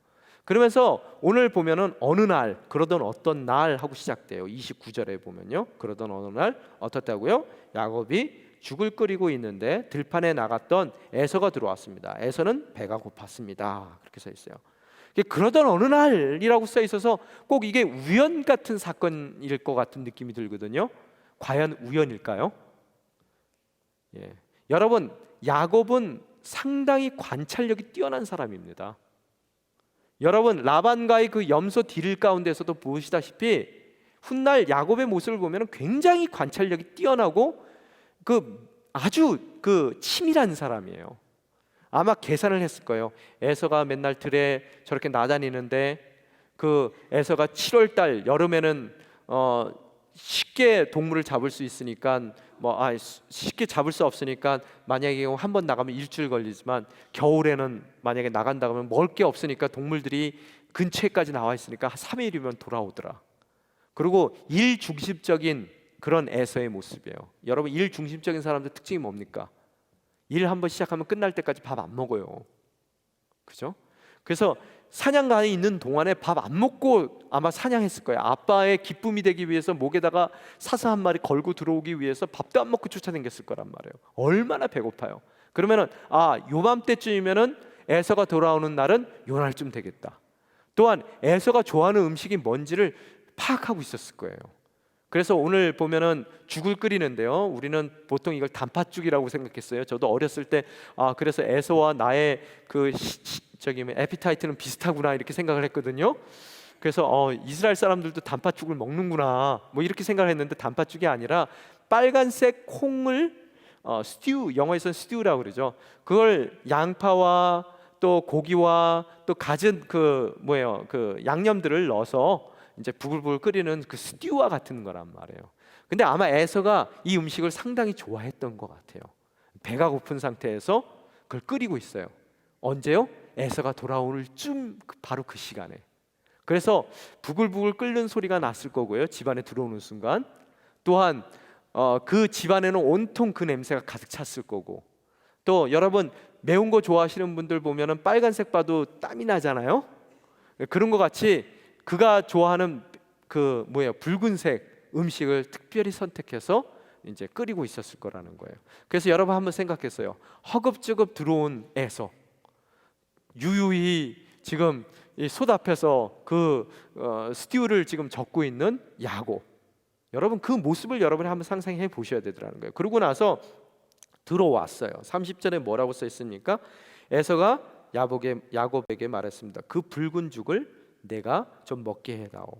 그러면서 오늘 보면은 어느 날, 그러던 어떤 날 하고 시작돼요. 29절에 보면요, 그러던 어느 날 어떻다고요? 야곱이 죽을 끓이고 있는데 들판에 나갔던 에서가 들어왔습니다. 에서는 배가 고팠습니다. 그렇게 써 있어요. 그러던 어느 날이라고 써 있어서 꼭 이게 우연 같은 사건일 것 같은 느낌이 들거든요. 과연 우연일까요? 예. 여러분, 야곱은 상당히 관찰력이 뛰어난 사람입니다. 여러분 라반과의 그 염소 딜 가운데서도 보시다시피 훗날 야곱의 모습을 보면 굉장히 관찰력이 뛰어나고 아주 치밀한 사람이에요. 아마 계산을 했을 거예요. 에서가 맨날 들에 저렇게 나다니는데 에서가 7월 달 여름에는 쉽게 동물을 잡을 수 있으니까 쉽게 잡을 수 없으니까 만약에 한 번 나가면 일주일 걸리지만 겨울에는 만약에 나간다 그러면 먹을 게 없으니까 동물들이 근처에까지 나와 있으니까 한 3일이면 돌아오더라. 그리고 일 중심적인 그런 에서의 모습이에요. 여러분 일 중심적인 사람들 특징이 뭡니까? 일 한번 시작하면 끝날 때까지 밥 안 먹어요. 그죠? 그래서 사냥간에 있는 동안에 밥 안 먹고 아마 사냥했을 거예요. 아빠의 기쁨이 되기 위해서 목에다가 사슴 한 마리 걸고 들어오기 위해서 밥도 안 먹고 쫓아다녔을 거란 말이에요. 얼마나 배고파요. 그러면은 요맘때쯤이면은 에서가 돌아오는 날은 요 날쯤 되겠다. 또한 에서가 좋아하는 음식이 뭔지를 파악하고 있었을 거예요. 그래서 오늘 보면은 죽을 끓이는데요, 우리는 보통 이걸 단팥죽이라고 생각했어요. 저도 어렸을 때 그래서 에서와 나의 에피타이트는 비슷하구나 이렇게 생각을 했거든요. 그래서 이스라엘 사람들도 단팥죽을 먹는구나 뭐 이렇게 생각을 했는데 단팥죽이 아니라 빨간색 콩을 스튜, 영어에서는 스튜라고 그러죠. 그걸 양파와 또 고기와 또 갖은 양념들을 넣어서 이제 부글부글 끓이는 그 스튜와 같은 거란 말이에요. 근데 아마 에서가 이 음식을 상당히 좋아했던 것 같아요. 배가 고픈 상태에서 그걸 끓이고 있어요. 언제요? 에서가 돌아오는 바로 그 시간에. 그래서 부글부글 끓는 소리가 났을 거고요, 집안에 들어오는 순간. 또한 그 집안에는 온통 그 냄새가 가득 찼을 거고, 또 여러분 매운 거 좋아하시는 분들 보면은 빨간색 봐도 땀이 나잖아요. 그런 것 같이 그가 좋아하는 붉은색 음식을 특별히 선택해서 이제 끓이고 있었을 거라는 거예요. 그래서 여러분 한번 생각했어요. 허겁지겁 들어온 에서, 유유히 지금 이 솥 앞에서 스튜를 지금 젓고 있는 야곱. 여러분 그 모습을 여러분이 한번 상상해 보셔야 되더라는 거예요. 그러고 나서 들어왔어요. 30절에 뭐라고 써 있습니까? 에서가 야곱에게 말했습니다. 그 붉은 죽을 내가 좀 먹게 해다오.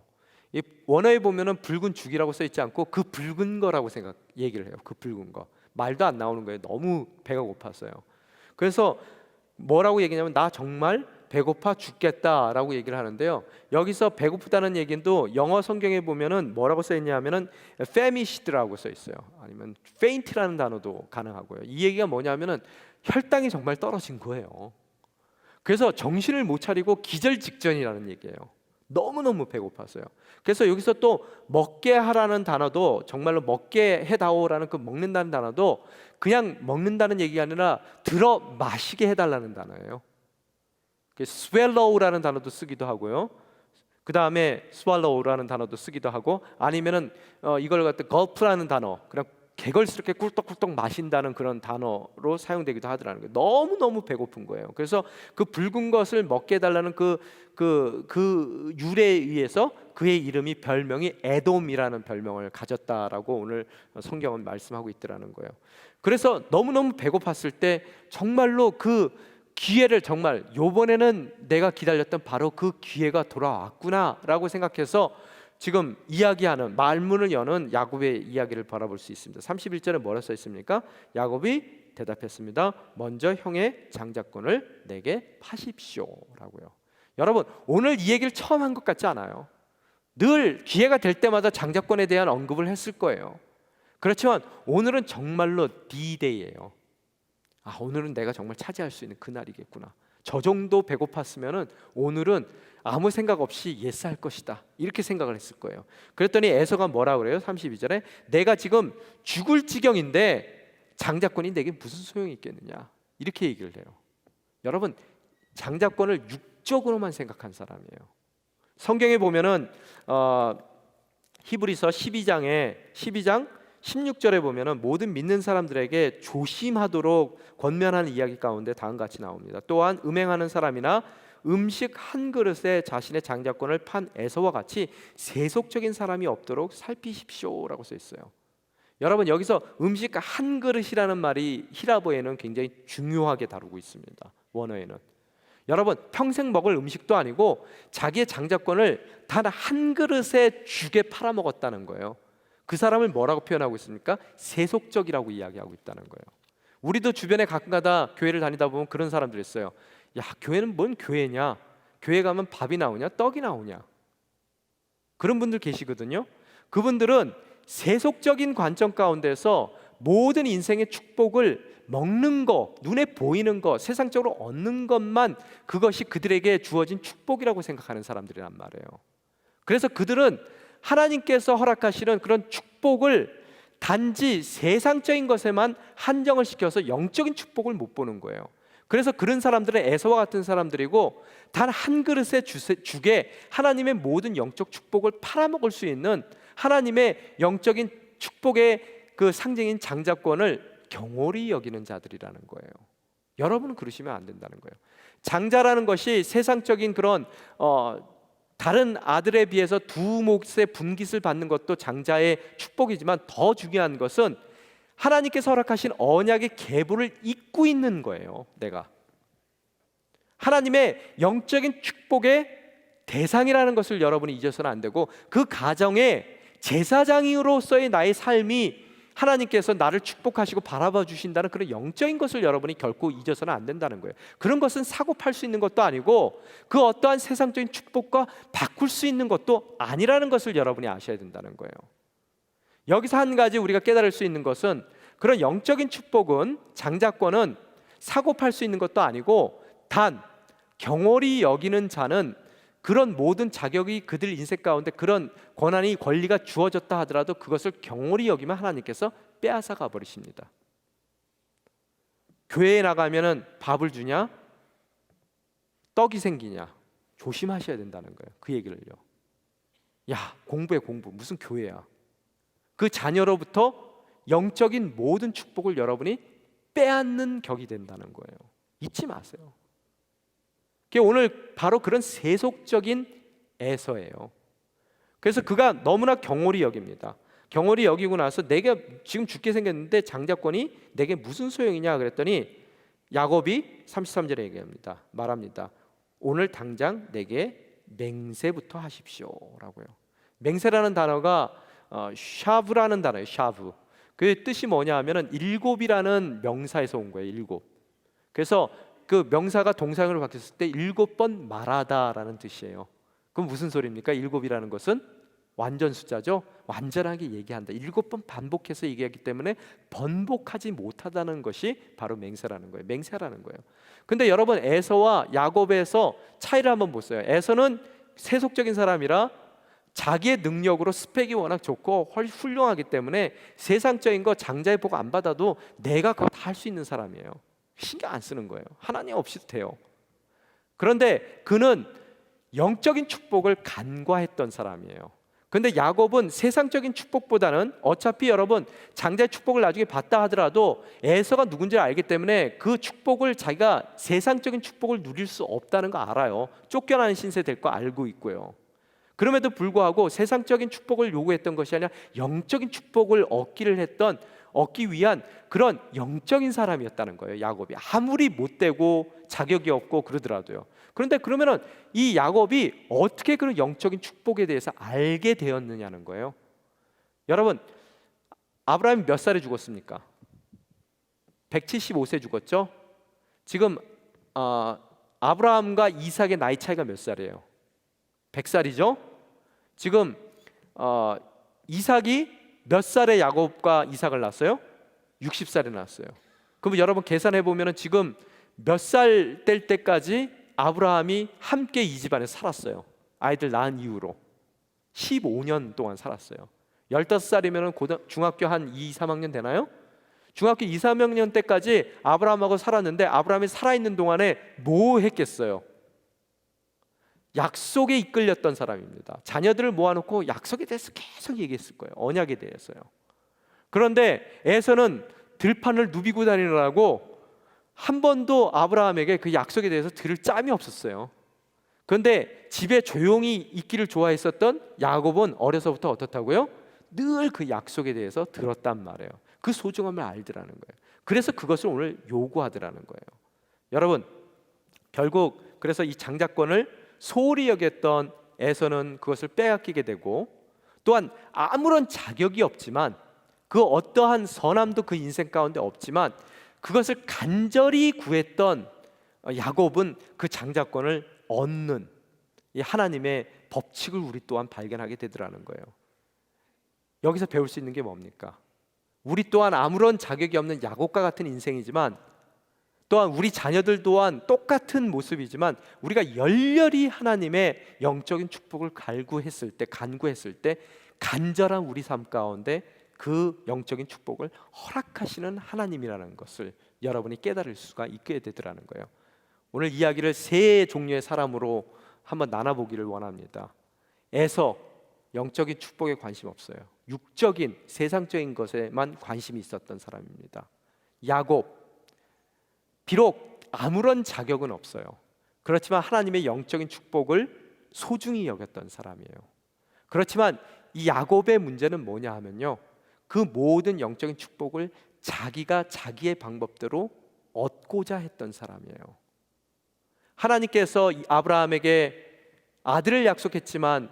이 원어에 보면은 붉은 죽이라고 써 있지 않고 그 붉은 거라고 얘기를 해요. 그 붉은 거. 말도 안 나오는 거예요. 너무 배가 고팠어요. 그래서 뭐라고 얘기냐면 나 정말 배고파 죽겠다라고 얘기를 하는데요. 여기서 배고프다는 얘기도 영어 성경에 보면은 뭐라고 써 있냐면은 famished라고 써 있어요. 아니면 faint라는 단어도 가능하고요. 이 얘기가 뭐냐면은 혈당이 정말 떨어진 거예요. 그래서 정신을 못 차리고 기절 직전이라는 얘기예요. 너무너무 배고팠어요. 그래서 여기서 또 먹게 하라는 단어도 정말로 먹게 해다오라는 그 먹는다는 단어도 그냥 먹는다는 얘기가 아니라 들어 마시게 해달라는 단어예요. swallow라는 단어도 쓰기도 하고요. 그 다음에 swallow라는 단어도 쓰기도 하고, 아니면은 이걸 갖다 gulp라는 단어, 그냥 개걸스럽게 꿀떡꿀떡 마신다는 그런 단어로 사용되기도 하더라는 거예요. 너무너무 배고픈 거예요. 그래서 그 붉은 것을 먹게 해달라는 그 유래에 의해서 그의 이름이 별명이 에돔이라는 별명을 가졌다라고 오늘 성경은 말씀하고 있더라는 거예요. 그래서 너무너무 배고팠을 때 정말로 그 기회를, 정말 요번에는 내가 기다렸던 바로 그 기회가 돌아왔구나 라고 생각해서 지금 이야기하는, 말문을 여는 야곱의 이야기를 바라볼 수 있습니다. 31절에 뭐라 써 있습니까? 야곱이 대답했습니다. 먼저 형의 장자권을 내게 파십시오 라고요. 여러분 오늘 이 얘기를 처음 한 것 같지 않아요? 늘 기회가 될 때마다 장자권에 대한 언급을 했을 거예요. 그렇지만 오늘은 정말로 D-Day예요. 오늘은 내가 정말 차지할 수 있는 그날이겠구나. 저 정도 배고팠으면은 오늘은 아무 생각 없이 예스할 것이다, 이렇게 생각을 했을 거예요. 그랬더니 에서가 뭐라 그래요? 32절에 내가 지금 죽을 지경인데 장자권이 내게 무슨 소용이 있겠느냐, 이렇게 얘기를 해요. 여러분 장자권을 육적으로만 생각한 사람이에요. 성경에 보면은 히브리서 12장 16절에 보면은 모든 믿는 사람들에게 조심하도록 권면하는 이야기 가운데 다음과 같이 나옵니다. 또한 음행하는 사람이나 음식 한 그릇에 자신의 장자권을 판 에서와 같이 세속적인 사람이 없도록 살피십시오라고 써 있어요. 여러분 여기서 음식 한 그릇이라는 말이 히라보에는 굉장히 중요하게 다루고 있습니다. 원어에는. 여러분, 평생 먹을 음식도 아니고 자기의 장자권을 단 한 그릇의 죽에 팔아먹었다는 거예요. 그 사람을 뭐라고 표현하고 있습니까? 세속적이라고 이야기하고 있다는 거예요. 우리도 주변에 가끔가다 교회를 다니다 보면 그런 사람들이 있어요. 야, 교회는 뭔 교회냐? 교회 가면 밥이 나오냐? 떡이 나오냐? 그런 분들 계시거든요. 그분들은 세속적인 관점 가운데서 모든 인생의 축복을 먹는 거, 눈에 보이는 거, 세상적으로 얻는 것만, 그것이 그들에게 주어진 축복이라고 생각하는 사람들이란 말이에요. 그래서 그들은 하나님께서 허락하시는 그런 축복을 단지 세상적인 것에만 한정을 시켜서 영적인 축복을 못 보는 거예요. 그래서 그런 사람들은 에서와 같은 사람들이고, 단 한 그릇의 죽에 하나님의 모든 영적 축복을 팔아먹을 수 있는 하나님의 영적인 축복의 그 상징인 장자권을 경홀히 여기는 자들이라는 거예요. 여러분은 그러시면 안 된다는 거예요. 장자라는 것이 세상적인 그런 다른 아들에 비해서 두 몫의 분깃을 받는 것도 장자의 축복이지만, 더 중요한 것은 하나님께서 허락하신 언약의 계보를 잇고 있는 거예요. 내가 하나님의 영적인 축복의 대상이라는 것을 여러분이 잊어서는 안 되고, 그 가정의 제사장으로서의 나의 삶이 하나님께서 나를 축복하시고 바라봐 주신다는 그런 영적인 것을 여러분이 결코 잊어서는 안 된다는 거예요. 그런 것은 사고 팔 수 있는 것도 아니고, 그 어떠한 세상적인 축복과 바꿀 수 있는 것도 아니라는 것을 여러분이 아셔야 된다는 거예요. 여기서 한 가지 우리가 깨달을 수 있는 것은, 그런 영적인 축복은, 장자권은 사고 팔 수 있는 것도 아니고, 단 경홀히 여기는 자는 그런 모든 자격이 그들 인생 가운데 그런 권한이, 권리가 주어졌다 하더라도 그것을 경홀히 여기면 하나님께서 빼앗아 가버리십니다. 교회에 나가면은 밥을 주냐? 떡이 생기냐? 조심하셔야 된다는 거예요. 그 얘기를요. 야, 공부해, 공부. 무슨 교회야? 그 자녀로부터 영적인 모든 축복을 여러분이 빼앗는 격이 된다는 거예요. 잊지 마세요. 오늘 바로 그런 세속적인 에서예요. 그래서 그가 너무나 경홀히 여깁니다. 경홀히 여기고 나서, 내가 지금 죽게 생겼는데 장자권이 내게 무슨 소용이냐 그랬더니, 야곱이 33절에 얘기합니다. 말합니다. 오늘 당장 내게 맹세부터 하십시오 라고요. 맹세라는 단어가 샤브라는 단어예요. 샤브. 그 뜻이 뭐냐 하면은 일곱이라는 명사에서 온 거예요. 일곱. 그래서 그 명사가 동사형으로 바뀌었을 때 7번 말하다라는 뜻이에요. 그럼 무슨 소리입니까? 7이라는 것은 완전 숫자죠. 완전하게 얘기한다. 7번 반복해서 얘기하기 때문에 번복하지 못하다는 것이 바로 맹세라는 거예요. 맹세라는 거예요. 근데 여러분, 에서와 야곱에서 차이를 한번 보세요. 에서는 세속적인 사람이라 자기의 능력으로 스펙이 워낙 좋고 훌륭하기 때문에 세상적인 거 장자의 복 안 받아도 내가 그거 다 할 수 있는 사람이에요. 신경 안 쓰는 거예요. 하나님 없이도 돼요. 그런데 그는 영적인 축복을 간과했던 사람이에요. 그런데 야곱은 세상적인 축복보다는, 어차피 여러분 장자의 축복을 나중에 받다 하더라도 에서가 누군지 알기 때문에 그 축복을, 자기가 세상적인 축복을 누릴 수 없다는 거 알아요. 쫓겨나는 신세 될 거 알고 있고요. 그럼에도 불구하고 세상적인 축복을 요구했던 것이 아니라 영적인 축복을 얻기 위한 그런 영적인 사람이었다는 거예요. 야곱이 아무리 못되고 자격이 없고 그러더라도요. 그런데 그러면은 이 야곱이 어떻게 그런 영적인 축복에 대해서 알게 되었느냐는 거예요. 여러분, 아브라함이 몇 살에 죽었습니까? 175세 죽었죠. 지금 아브라함과 이삭의 나이 차이가 몇 살이에요? 100살이죠. 지금 이삭이 몇 살에 야곱과 이삭을 낳았어요? 60살에 낳았어요. 그럼 여러분 계산해 보면은 지금 몇 살 될 때까지 아브라함이 함께 이 집안에 살았어요. 아이들 낳은 이후로 15년 동안 살았어요. 15살이면 중학교 한 2, 3학년 되나요? 중학교 2, 3학년 때까지 아브라함하고 살았는데, 아브라함이 살아있는 동안에 뭐 했겠어요? 약속에 이끌렸던 사람입니다. 자녀들을 모아놓고 약속에 대해서 계속 얘기했을 거예요. 언약에 대해서요. 그런데 에서는 들판을 누비고 다니느라고 한 번도 아브라함에게 그 약속에 대해서 들을 짬이 없었어요. 그런데 집에 조용히 있기를 좋아했었던 야곱은 어려서부터 어떻다고요? 늘 그 약속에 대해서 들었단 말이에요. 그 소중함을 알더라는 거예요. 그래서 그것을 오늘 요구하더라는 거예요. 여러분, 결국 그래서 이 장자권을 소홀히 여겼던 에서는 그것을 빼앗기게 되고, 또한 아무런 자격이 없지만, 그 어떠한 선함도 그 인생 가운데 없지만 그것을 간절히 구했던 야곱은 그 장자권을 얻는 이 하나님의 법칙을 우리 또한 발견하게 되더라는 거예요. 여기서 배울 수 있는 게 뭡니까? 우리 또한 아무런 자격이 없는 야곱과 같은 인생이지만, 또한 우리 자녀들 또한 똑같은 모습이지만, 우리가 열렬히 하나님의 영적인 축복을 간구했을 때 간절한 우리 삶 가운데 그 영적인 축복을 허락하시는 하나님이라는 것을 여러분이 깨달을 수가 있게 되더라는 거예요. 오늘 이야기를 세 종류의 사람으로 한번 나눠보기를 원합니다. 에서 영적인 축복에 관심 없어요. 육적인 세상적인 것에만 관심이 있었던 사람입니다. 야곱, 비록 아무런 자격은 없어요. 그렇지만 하나님의 영적인 축복을 소중히 여겼던 사람이에요. 그렇지만 이 야곱의 문제는 뭐냐 하면요, 그 모든 영적인 축복을 자기가 자기의 방법대로 얻고자 했던 사람이에요. 하나님께서 아브라함에게 아들을 약속했지만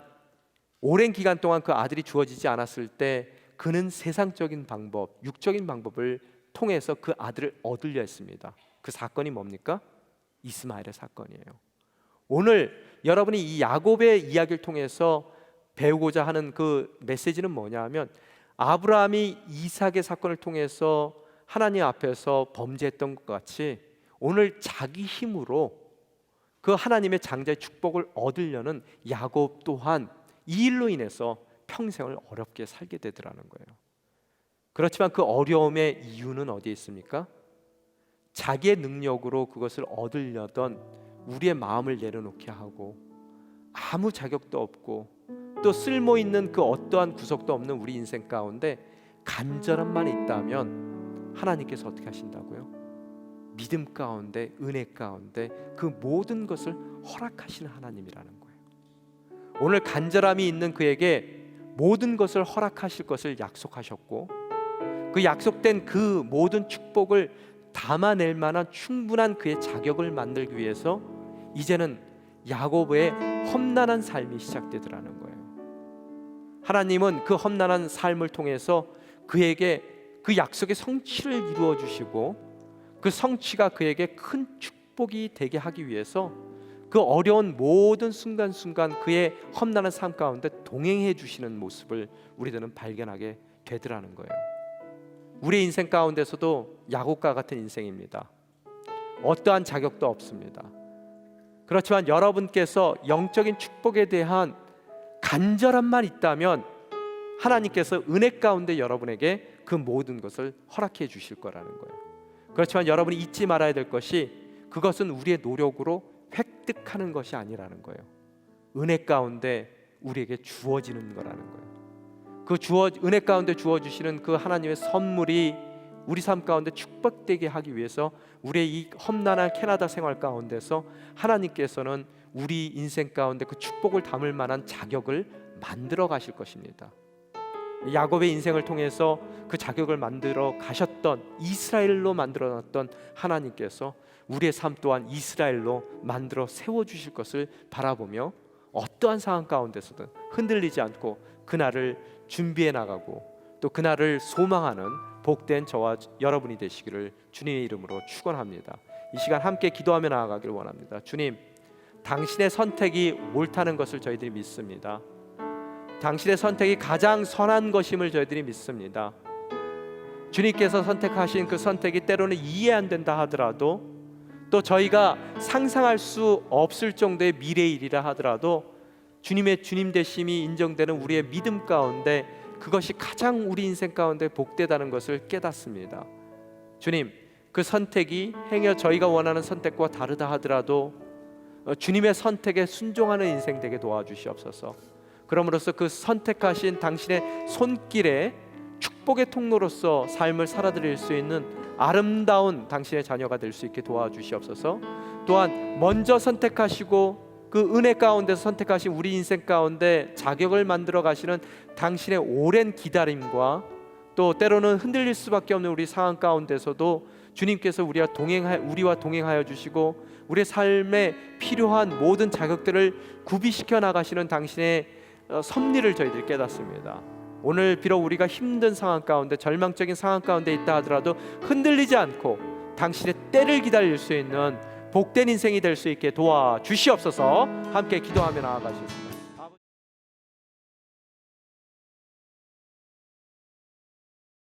오랜 기간 동안 그 아들이 주어지지 않았을 때 그는 세상적인 방법, 육적인 방법을 통해서 그 아들을 얻으려 했습니다. 그 사건이 뭡니까? 이스마엘의 사건이에요. 오늘 여러분이 이 야곱의 이야기를 통해서 배우고자 하는 그 메시지는 뭐냐 하면, 아브라함이 이삭의 사건을 통해서 하나님 앞에서 범죄했던 것 같이 오늘 자기 힘으로 그 하나님의 장자의 축복을 얻으려는 야곱 또한 이 일로 인해서 평생을 어렵게 살게 되더라는 거예요. 그렇지만 그 어려움의 이유는 어디에 있습니까? 자기의 능력으로 그것을 얻으려던 우리의 마음을 내려놓게 하고, 아무 자격도 없고 또 쓸모있는 그 어떠한 구석도 없는 우리 인생 가운데 간절함만 있다면 하나님께서 어떻게 하신다고요? 믿음 가운데, 은혜 가운데 그 모든 것을 허락하시는 하나님이라는 거예요. 오늘 간절함이 있는 그에게 모든 것을 허락하실 것을 약속하셨고, 그 약속된 그 모든 축복을 담아낼 만한 충분한 그의 자격을 만들기 위해서 이제는 야곱의 험난한 삶이 시작되더라는 거예요. 하나님은 그 험난한 삶을 통해서 그에게 그 약속의 성취를 이루어 주시고, 그 성취가 그에게 큰 축복이 되게 하기 위해서 그 어려운 모든 순간순간 그의 험난한 삶 가운데 동행해 주시는 모습을 우리들은 발견하게 되더라는 거예요. 우리 인생 가운데서도 야곱과 같은 인생입니다. 어떠한 자격도 없습니다. 그렇지만 여러분께서 영적인 축복에 대한 간절함만 있다면 하나님께서 은혜 가운데 여러분에게 그 모든 것을 허락해 주실 거라는 거예요. 그렇지만 여러분이 잊지 말아야 될 것이, 그것은 우리의 노력으로 획득하는 것이 아니라는 거예요. 은혜 가운데 우리에게 주어지는 거라는 거예요. 은혜 가운데 주어주시는 그 하나님의 선물이 우리 삶 가운데 축복되게 하기 위해서 우리의 이 험난한 캐나다 생활 가운데서 하나님께서는 우리 인생 가운데 그 축복을 담을 만한 자격을 만들어 가실 것입니다. 야곱의 인생을 통해서 그 자격을 만들어 가셨던, 이스라엘로 만들어 놨던 하나님께서 우리의 삶 또한 이스라엘로 만들어 세워주실 것을 바라보며 어떠한 상황 가운데서든 흔들리지 않고 그날을 준비해 나가고 또 그날을 소망하는 복된 저와 여러분이 되시기를 주님의 이름으로 축원합니다. 이 시간 함께 기도하며 나아가기를 원합니다. 주님, 당신의 선택이 옳다는 것을 저희들이 믿습니다. 당신의 선택이 가장 선한 것임을 저희들이 믿습니다. 주님께서 선택하신 그 선택이 때로는 이해 안 된다 하더라도, 또 저희가 상상할 수 없을 정도의 미래의 일이라 하더라도 주님의 주님 되심이 인정되는 우리의 믿음 가운데 그것이 가장 우리 인생 가운데 복되다는 것을 깨닫습니다. 주님, 그 선택이 행여 저희가 원하는 선택과 다르다 하더라도 주님의 선택에 순종하는 인생 되게 도와주시옵소서. 그럼으로써 그 선택하신 당신의 손길에 축복의 통로로서 삶을 살아드릴 수 있는 아름다운 당신의 자녀가 될 수 있게 도와주시옵소서. 또한 먼저 선택하시고 그 은혜 가운데서 선택하신 우리 인생 가운데 자격을 만들어 가시는 당신의 오랜 기다림과 또 때로는 흔들릴 수밖에 없는 우리 상황 가운데서도 주님께서 우리와 동행하여 주시고 우리의 삶에 필요한 모든 자격들을 구비시켜 나가시는 당신의 섭리를 저희들이 깨닫습니다. 오늘 비록 우리가 힘든 상황 가운데, 절망적인 상황 가운데 있다 하더라도 흔들리지 않고 당신의 때를 기다릴 수 있는 복된 인생이 될 수 있게 도와주시옵소서. 함께 기도하며 나아가시겠습니다.